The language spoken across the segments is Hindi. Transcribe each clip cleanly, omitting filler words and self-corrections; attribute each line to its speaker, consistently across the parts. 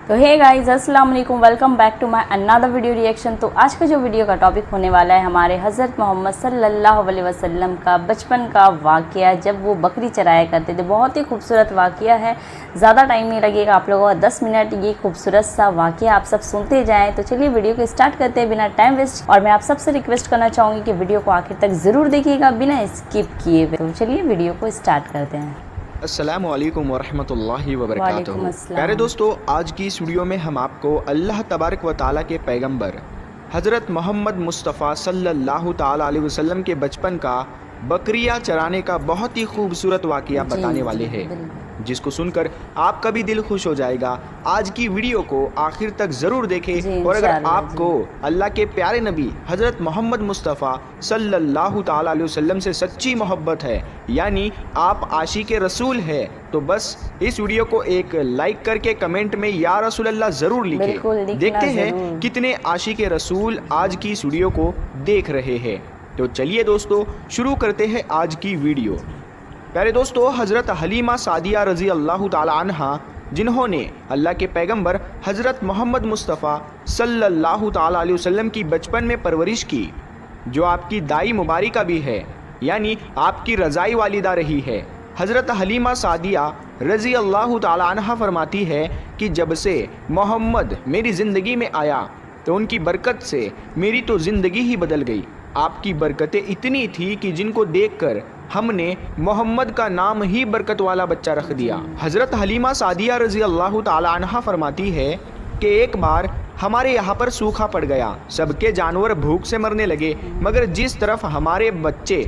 Speaker 1: तो हे गाइस, अस्सलाम वालेकुम, welcome back to my another video reaction. तो आज का जो वीडियो का टॉपिक होने वाला है हमारे हज़रत मोहम्मद सल्लल्लाहु अलैहि वसल्लम का बचपन का वाक़या, जब वो बकरी चराया करते थे। बहुत ही खूबसूरत वाक़या है, ज़्यादा टाइम नहीं लगेगा आप लोगों का, 10 मिनट ये खूबसूरत सा वाक़या आप सब सुनते जाएँ। तो चलिए वीडियो को स्टार्ट करते हैं बिना टाइम वेस्ट। और मैं आप सबसे रिक्वेस्ट करना चाहूँगी कि वीडियो को आखिर तक ज़रूर देखिएगा बिना स्किप किए हुए। तो चलिए वीडियो को स्टार्ट करते हैं।
Speaker 2: अस्सलामु अलैकुम वरहमतुल्लाहि वबरकातुहू। प्यारे दोस्तों, आज की इस वीडियो में हम आपको अल्लाह तबारक व ताला के पैगंबर हज़रत मोहम्मद मुस्तफ़ा सल्लल्लाहु ताला अलैहि वसल्लम के बचपन का बकरियां चराने का बहुत ही खूबसूरत वाक़या बताने वाले हैं, जिसको सुनकर आपका भी दिल खुश हो जाएगा। आज की वीडियो को आखिर तक ज़रूर देखें। और अगर आपको अल्लाह के प्यारे नबी हज़रत मोहम्मद मुस्तफ़ा सल्लल्लाहु ताला अलैहि वसल्लम से सच्ची मोहब्बत है, यानी आप आशिक रसूल है, तो बस इस वीडियो को एक लाइक करके कमेंट में या रसूल अल्लाह ज़रूर लिखें। देखते हैं कितने आशिक रसूल आज की इस वीडियो को देख रहे हैं। तो चलिए दोस्तों, शुरू करते हैं आज की वीडियो। प्यारे दोस्तों, हज़रत हलीमा सादिया रज़ी अल्लाह ताला अन्हा, जिन्होंने अल्लाह के पैगंबर हज़रत मोहम्मद मुस्तफ़ा सल्लल्लाहु ताला अलैहि वसल्लम की बचपन में परवरिश की, जो आपकी दाई मुबारिका भी है, यानी आपकी रज़ाई वालिदा रही है। हज़रत हलीमा सादिया रज़ी अल्लाह ताला अन्हा फरमाती है कि जब से मोहम्मद मेरी ज़िंदगी में आया तो उनकी बरकत से मेरी तो ज़िंदगी ही बदल गई। आपकी बरकतें इतनी थी कि जिनको देखकर हमने मोहम्मद का नाम ही बरकत वाला बच्चा रख दिया। हज़रत हलीमा सादिया रज़ी अल्लाह ताला अन्हा फरमाती है कि एक बार हमारे यहाँ पर सूखा पड़ गया, सबके जानवर भूख से मरने लगे, मगर जिस तरफ हमारे बच्चे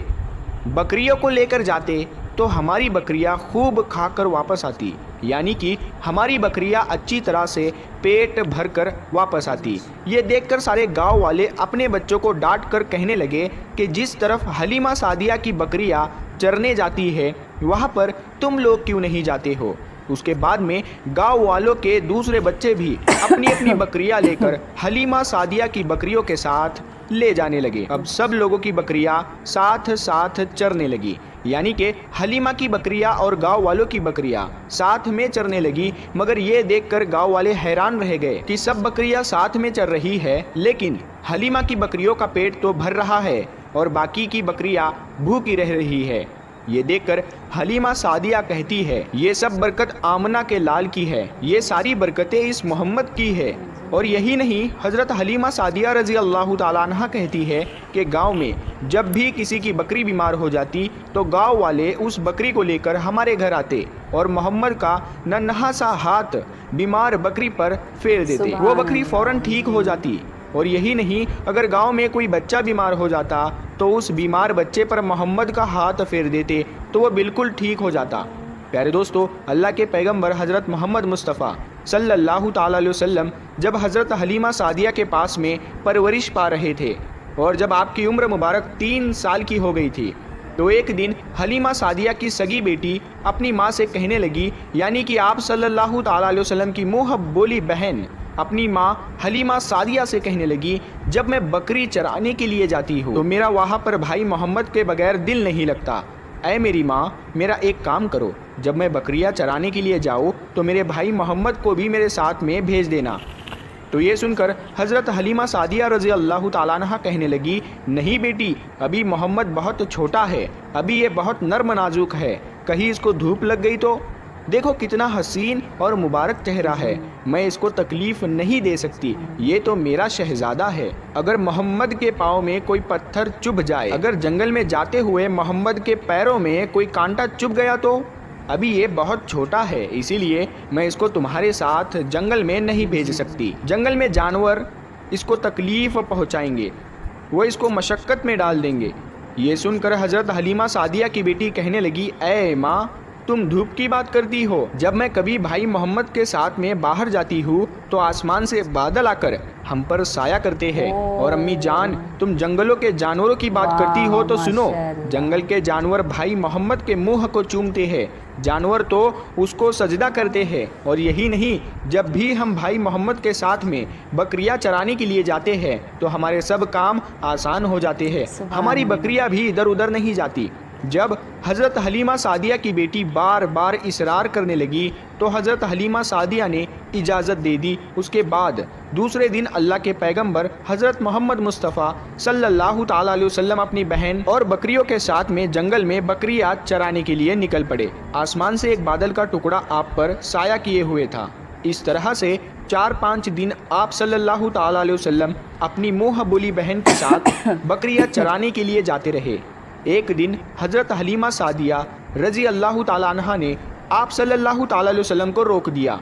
Speaker 2: बकरियों को लेकर जाते तो हमारी बकरियां खूब खाकर वापस आती, यानी कि हमारी बकरियां अच्छी तरह से पेट भरकर वापस आती। ये देखकर सारे गांव वाले अपने बच्चों को डांट कर कहने लगे कि जिस तरफ हलीमा सादिया की बकरियां चरने जाती है वहाँ पर तुम लोग क्यों नहीं जाते हो। उसके बाद में गांव वालों के दूसरे बच्चे भी अपनी अपनी बकरियां लेकर हलीमा सादिया की बकरियों के साथ ले जाने लगे। अब सब लोगों की बकरियां साथ साथ चरने लगी, यानी कि हलीमा की बकरियां और गांव वालों की बकरियां साथ में चरने लगी। मगर ये देखकर गांव वाले हैरान रह गए कि सब बकरियां साथ में चर रही है, लेकिन हलीमा की बकरियों का पेट तो भर रहा है और बाकी की बकरियां भूखी रह रही है। ये देखकर हलीमा सादिया कहती है, ये सब बरकत आमना के लाल की है, ये सारी बरकतें इस मोहम्मद की है। और यही नहीं, हज़रत हलीमा सादिया रज़ी अल्लाह ताला अन्हा कहती है कि गांव में जब भी किसी की बकरी बीमार हो जाती तो गांव वाले उस बकरी को लेकर हमारे घर आते और मोहम्मद का नन्हा सा हाथ बीमार बकरी पर फेर देते, वो बकरी फ़ौरन ठीक हो जाती। और यही नहीं, अगर गांव में कोई बच्चा बीमार हो जाता तो उस बीमार बच्चे पर मोहम्मद का हाथ फेर देते तो वो बिल्कुल ठीक हो जाता। प्यारे दोस्तों, अल्लाह के पैगंबर हज़रत मोहम्मद मुस्तफ़ा सल्लल्लाहु ताला अलैहि वसल्लम जब हज़रत हलीमा सादिया के पास में परवरिश पा रहे थे और जब आपकी उम्र मुबारक 3 साल की हो गई थी, तो एक दिन हलीमा सादिया की सगी बेटी अपनी माँ से कहने लगी, यानी कि आप सल्लल्लाहु ताला अलैहि वसल्लम की मुँह बोली बहन अपनी माँ हलीमा सादिया से कहने लगी, जब मैं बकरी चराने के लिए जाती हूँ तो मेरा वहाँ पर भाई मोहम्मद के बगैर दिल नहीं लगता। ऐ मेरी माँ, मेरा एक काम करो, जब मैं बकरियां चराने के लिए जाऊँ तो मेरे भाई मोहम्मद को भी मेरे साथ में भेज देना। तो ये सुनकर हज़रत हलीमा सादिया रज़ी अल्लाह ताला अन्हा कहने लगी, नहीं बेटी, अभी मोहम्मद बहुत छोटा है, अभी ये बहुत नर्म नाजुक है, कहीं इसको धूप लग गई तो। देखो कितना हसीन और मुबारक चेहरा है, मैं इसको तकलीफ़ नहीं दे सकती, ये तो मेरा शहज़ादा है। अगर मोहम्मद के पाँव में कोई पत्थर चुभ जाए, अगर जंगल में जाते हुए मोहम्मद के पैरों में कोई कांटा चुभ गया तो। अभी ये बहुत छोटा है, इसीलिए मैं इसको तुम्हारे साथ जंगल में नहीं भेज सकती। जंगल में जानवर इसको तकलीफ़ पहुँचाएंगे, वो इसको मशक्क़त में डाल देंगे। ये सुनकर हज़रत हलीमा सादिया की बेटी कहने लगी, ऐ माँ, तुम धूप की बात करती हो, जब मैं कभी भाई मोहम्मद के साथ में बाहर जाती हूँ तो आसमान से बादल आकर हम पर साया करते हैं। और अम्मी जान, तुम जंगलों के जानवरों की बात करती हो तो सुनो, जंगल के जानवर भाई मोहम्मद के मुंह को चूमते हैं, जानवर तो उसको सजदा करते हैं। और यही नहीं, जब भी हम भाई मोहम्मद के साथ में बकरियां चराने के लिए जाते हैं तो हमारे सब काम आसान हो जाते हैं, हमारी बकरियां भी इधर उधर नहीं जाती। जब हज़रत हलीमा सादिया की बेटी बार बार इसरार करने लगी तो हज़रत हलीमा सादिया ने इजाज़त दे दी। उसके बाद दूसरे दिन अल्लाह के पैगंबर हज़रत मोहम्मद मुस्तफ़ा सल्लल्लाहु ताला अलैहि वसल्लम अपनी बहन और बकरियों के साथ में जंगल में बकरियाँ चराने के लिए निकल पड़े। आसमान से एक बादल का टुकड़ा आप पर साया किए हुए था। इस तरह से 4-5 दिन आप सल्लल्लाहु ताला अलैहि वसल्लम अपनी मुँह बोली बहन के साथ बकरियाँ चराने के लिए जाते रहे। एक दिन हज़रत हलीमा सादिया रज़ी अल्लाह ताला अन्हा ने आप सल्लल्लाहु ताला अलैहि वसल्लम को रोक दिया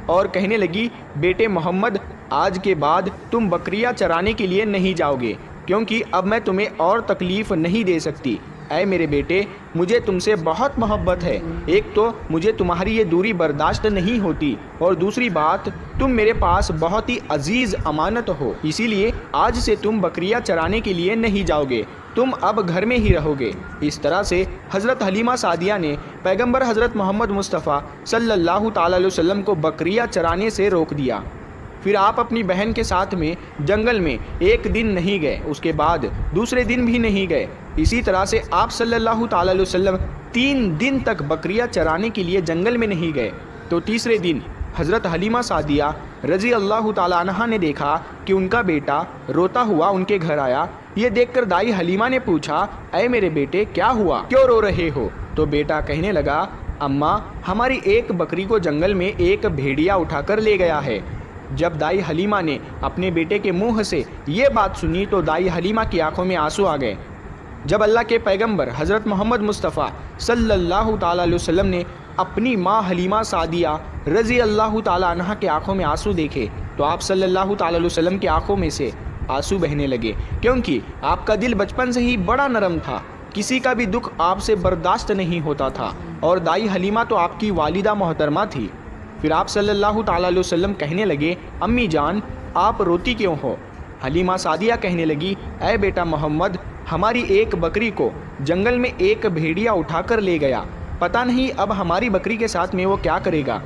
Speaker 2: और कहने लगी, बेटे मोहम्मद, आज के बाद तुम बकरियां चराने के लिए नहीं जाओगे, क्योंकि अब मैं तुम्हें और तकलीफ़ नहीं दे सकती। ऐ मेरे बेटे, मुझे तुमसे बहुत मोहब्बत है। एक तो मुझे तुम्हारी ये दूरी बर्दाश्त नहीं होती और दूसरी बात, तुम मेरे पास बहुत ही अजीज़ अमानत हो, इसीलिए आज से तुम बकरियां चराने के लिए नहीं जाओगे, तुम अब घर में ही रहोगे। इस तरह से हज़रत हलीमा सादिया ने पैगंबर हज़रत मोहम्मद मुस्तफ़ा सल्लल्लाहु ताला अलैहि वसल्लम को बकरियां चराने से रोक दिया। फिर आप अपनी बहन के साथ में जंगल में एक दिन नहीं गए, उसके बाद दूसरे दिन भी नहीं गए। इसी तरह से आप सल्लल्लाहु ताला अलैहि वसल्लम 3 दिन तक बकरियां चराने के लिए जंगल में नहीं गए। तो तीसरे दिन हज़रत हलीमा सादिया रज़ी अल्लाह ताला अन्हा ने देखा कि उनका बेटा रोता हुआ उनके घर आया। ये देखकर दाई हलीमा ने पूछा, ऐ मेरे बेटे, क्या हुआ, क्यों रो रहे हो? तो बेटा कहने लगा, अम्मा, हमारी एक बकरी को जंगल में एक भेड़िया उठाकर ले गया है। जब दाई हलीमा ने अपने बेटे के मुंह से ये बात सुनी तो दाई हलीमा की आंखों में आंसू आ गए। जब अल्लाह के पैगंबर हज़रत मोहम्मद मुस्तफ़ा सल्लल्लाहु ताला अलैहि वसल्लम ने अपनी माँ हलीमा सादिया रज़ी अल्लाह ताला अन्हा के आंखों में आंसू देखे तो आप सल्लल्लाहु ताला अलैहि वसल्लम की आंखों में से आंसू बहने लगे, क्योंकि आपका दिल बचपन से ही बड़ा नरम था, किसी का भी दुख आपसे बर्दाश्त नहीं होता था और दाई हलीमा तो आपकी वालिदा मोहतरमा थी। फिर आप सल्लल्लाहु ताला अलैहि वसल्लम कहने लगे, अम्मी जान, आप रोती क्यों हो? हलीमा सादिया कहने लगी, ऐ बेटा मोहम्मद, हमारी एक बकरी को जंगल में एक भेड़िया उठाकर ले गया, पता नहीं अब हमारी बकरी के साथ में वो क्या करेगा।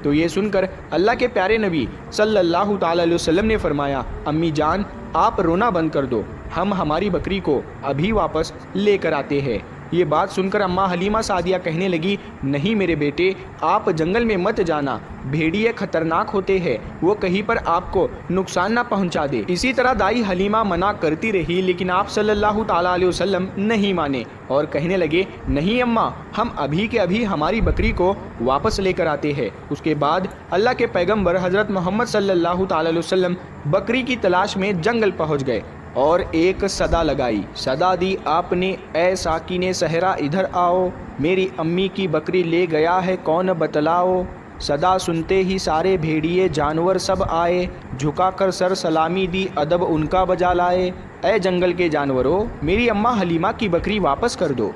Speaker 2: तो ये सुनकर अल्लाह के प्यारे नबी सल्लल्लाहु ताला अलैहि वसल्लम ने फरमाया, अम्मी जान, आप रोना बंद कर दो, हम हमारी बकरी को अभी वापस लेकर आते हैं। ये बात सुनकर अम्मा हलीमा सादिया कहने लगी, नहीं मेरे बेटे, आप जंगल में मत जाना, भेड़िए खतरनाक होते हैं, वो कहीं पर आपको नुकसान ना पहुंचा दे। इसी तरह दाई हलीमा मना करती रही, लेकिन आप सल्लल्लाहु ताला अलैहि वसल्लम नहीं माने और कहने लगे, नहीं अम्मा, हम अभी के अभी हमारी बकरी को वापस लेकर आते हैं। उसके बाद अल्लाह के पैगंबर हज़रत मोहम्मद सल्लल्लाहु ताला अलैहि वसल्लम बकरी की तलाश में जंगल पहुँच गए और एक सदा लगाई। सदा दी आपने, ऐ साकिने सहरा इधर आओ, मेरी अम्मी की बकरी ले गया है कौन बतलाओ। सदा सुनते ही सारे भेड़िए जानवर सब आए, झुकाकर सर सलामी दी अदब उनका बजा लाए। ऐ जंगल के जानवरों, मेरी अम्मा हलीमा की बकरी वापस कर दो।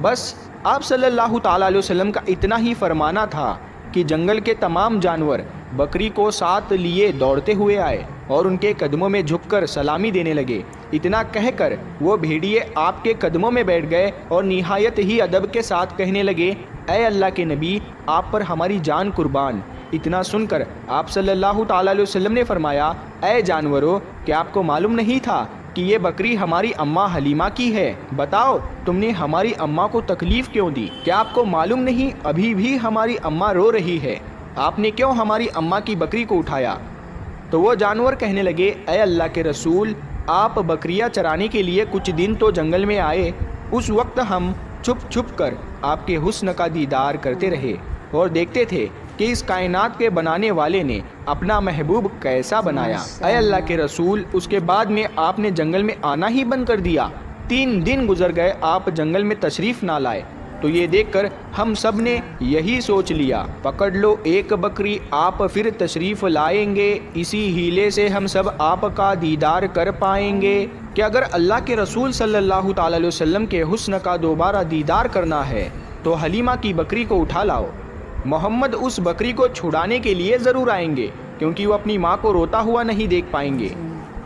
Speaker 2: बस आप सल्लल्लाहु ताला अलैहि वसल्लम का इतना ही फरमाना था कि जंगल के तमाम जानवर बकरी को साथ लिए दौड़ते हुए आए और उनके कदमों में झुककर सलामी देने लगे। इतना कहकर वो भेड़िए आपके कदमों में बैठ गए और निहायत ही अदब के साथ कहने लगे, ऐ अल्लाह के नबी, आप पर हमारी जान कुर्बान। इतना सुनकर आप सल्लल्लाहु ताला अलैहि वसल्लम ने फरमाया, ऐ जानवरों, क्या आपको मालूम नहीं था कि ये बकरी हमारी अम्मा हलीमा की है? बताओ, तुमने हमारी अम्मा को तकलीफ़ क्यों दी? क्या आपको मालूम नहीं अभी भी हमारी अम्मा रो रही है? आपने क्यों हमारी अम्मा की बकरी को उठाया? तो वो जानवर कहने लगे, ऐ अल्लाह के रसूल, आप बकरियां चराने के लिए कुछ दिन तो जंगल में आए, उस वक्त हम छुप छुप कर आपके हुस्न का दीदार करते रहे और देखते थे कि इस कायनात के बनाने वाले ने अपना महबूब कैसा बनाया। ऐ अल्लाह के रसूल, उसके बाद में आपने जंगल में आना ही बंद कर दिया। 3 दिन गुजर गए, आप जंगल में तशरीफ़ ना लाए। तो ये देखकर हम सब ने यही सोच लिया, पकड़ लो एक बकरी, आप फिर तशरीफ़ लाएंगे, इसी हीले से हम सब आपका दीदार कर पाएंगे। कि अगर अल्लाह के रसूल सल्लल्लाहु ताला अलैहि वसल्लम के हुस्न का दोबारा दीदार करना है तो हलीमा की बकरी को उठा लाओ। मोहम्मद उस बकरी को छुड़ाने के लिए ज़रूर आएंगे, क्योंकि वो अपनी माँ को रोता हुआ नहीं देख पाएंगे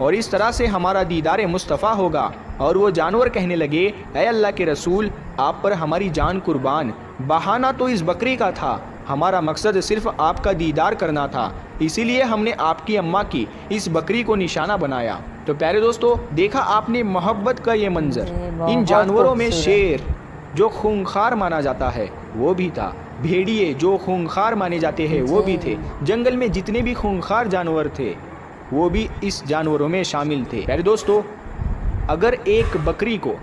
Speaker 2: और इस तरह से हमारा दीदार मुस्तफ़ा होगा। और वो जानवर कहने लगे, ऐ अल्लाह के रसूल, आप पर हमारी जान कुर्बान, बहाना तो इस बकरी का था, हमारा मकसद सिर्फ आपका दीदार करना था, इसीलिए हमने आपकी अम्मा की इस बकरी को निशाना बनाया। तो प्यारे दोस्तों, देखा आपने मोहब्बत का ये मंजर, इन जानवरों में शेर जो खूंखार माना जाता है वो भी था, भेड़िए जो खूंखार माने जाते हैं वो भी थे, जंगल में जितने भी खूंखार जानवर थे वो भी इस जानवरों में शामिल थे। प्यारे दोस्तों, अगर एक बकरी को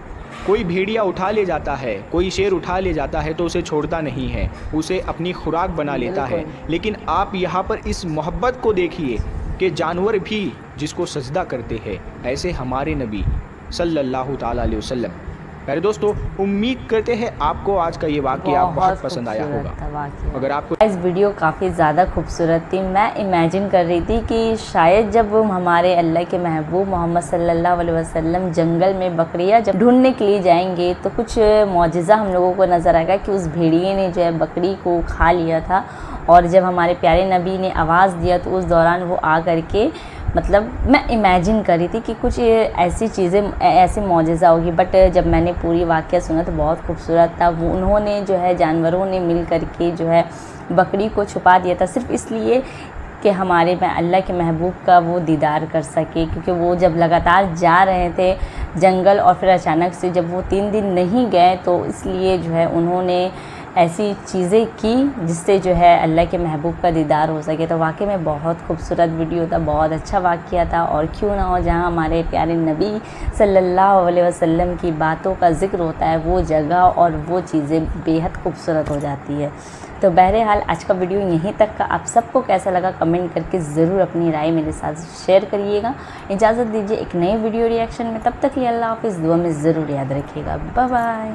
Speaker 2: कोई भेड़िया उठा ले जाता है, कोई शेर उठा ले जाता है तो उसे छोड़ता नहीं है, उसे अपनी खुराक बना लेता है। लेकिन आप यहाँ पर इस मोहब्बत को देखिए कि जानवर भी जिसको सजदा करते हैं, ऐसे हमारे नबी सल्लल्लाहु ताला अलैहि वसल्लम। प्यारे दोस्तों, उम्मीद करते हैं आपको आज का ये वाक़या बहुत पसंद आया होगा। अगर आपको
Speaker 1: इस वीडियो काफ़ी ज़्यादा खूबसूरत थी। मैं इमेजिन कर रही थी कि शायद जब हमारे अल्लाह के महबूब मोहम्मद सल्लल्लाहु अलैहि वसल्लम जंगल में बकरियाँ जब ढूंढने के लिए जाएंगे तो कुछ मौजिज़ा हम लोगों को नज़र आएगा कि उस भेड़िए ने जो है बकरी को खा लिया था, और जब हमारे प्यारे नबी ने आवाज़ दिया तो उस दौरान वो आ करके, मतलब मैं इमेजिन कर रही थी कि कुछ ऐसी चीज़ें, ऐसी मौजिज़ा होगी। बट जब मैंने पूरी वाक़या सुना तो बहुत खूबसूरत था। वो उन्होंने जो है जानवरों ने मिल करके जो है बकरी को छुपा दिया था, सिर्फ़ इसलिए कि हमारे में अल्लाह के महबूब का वो दीदार कर सके, क्योंकि वो जब लगातार जा रहे थे जंगल और फिर अचानक से जब वो 3 दिन नहीं गए तो इसलिए जो है उन्होंने ऐसी चीज़ें की जिससे जो है अल्लाह के महबूब का दीदार हो सके। तो वाकई में बहुत खूबसूरत वीडियो था, बहुत अच्छा वाक़या था। और क्यों ना हो, जहाँ हमारे प्यारे नबी सल्लल्लाहु अलैहि वसल्लम की बातों का ज़िक्र होता है वो जगह और वो चीज़ें बेहद खूबसूरत हो जाती है। तो बहरहाल आज का वीडियो यहीं तक का। आप सबको कैसा लगा कमेंट करके ज़रूर अपनी राय मेरे साथ शेयर करिएगा। इजाज़त दीजिए एक नए वीडियो रिएक्शन में, तब तक के लिए अल्लाह हाफ़िज़। दुआ में ज़रूर याद रखिएगा। Bye bye.